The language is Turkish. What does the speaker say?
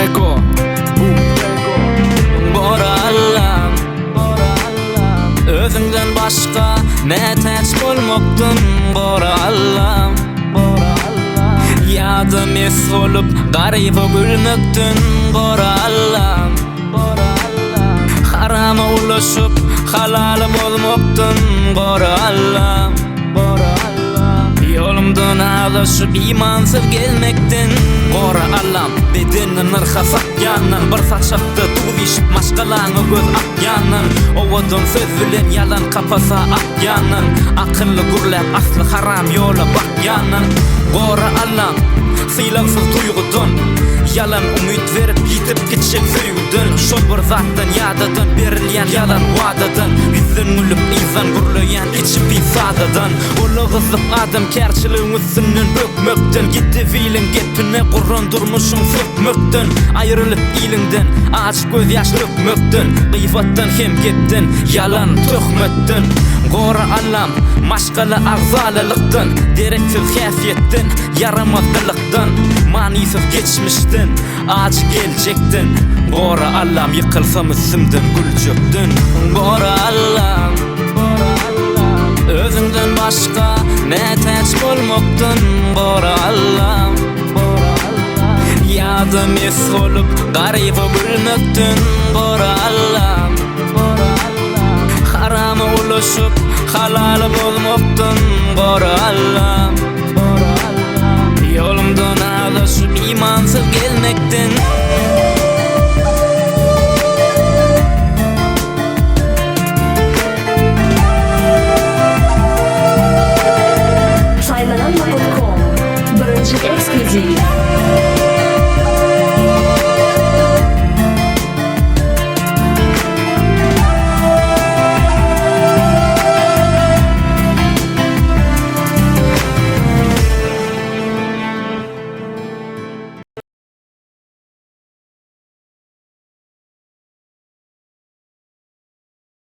Bootego Bora Allah'ım Özünden başka ne teç bolmokdun Bora Allah'ım Yadım es olup garip gülmöktün Bora Allah'ım Harama ulaşıp halalı bolmoktun Bora Allah'ım Yolumdan ağlaşıp imansız gelmektin Bora Allah'ım bedenin ırxasak yanın Bir saçakta tuğdişip maşgalağını göz ak yanın Ovadın söz bilen yalan kapasa ak yanın Akıllı gürlep aslı haram yola bak yanın Bora Allah'ım sıylansız duygudun Yalan umut verip yitip gitşek süydün Şol bir zattan yadadan berilyen yalan vadadan Bizden ülüp izan gürleyen içip isadadan Ulu kızıp adam kerçiliğin üstünden bökmöktün Gitti filin gepine kurran durmuşun sökmöktün Ayrılıp ilinden ağaç göz yaş dökmöktün Gıyfattan hem geptin yalan tökmöktün Gora Allah'ım maşgalı ağzalılıktın Direksiz hafiyettin yaramazlıktan Manisiz geçmiştin ağaç gelecektin Gora Allah'ım yıkılsam üstümden gülçöktün Gora Allah'ım Özünden başka ne teç bolmoktun Gora Allah'ım Yadım es olup garip gülmöktün Gora Allah'ım Harama ulaşıp halalı bolmoktun Gora Allah'ım Yolumdan ağlaşıp imansız gelmektin Saylananma.com Birinci ekskluziv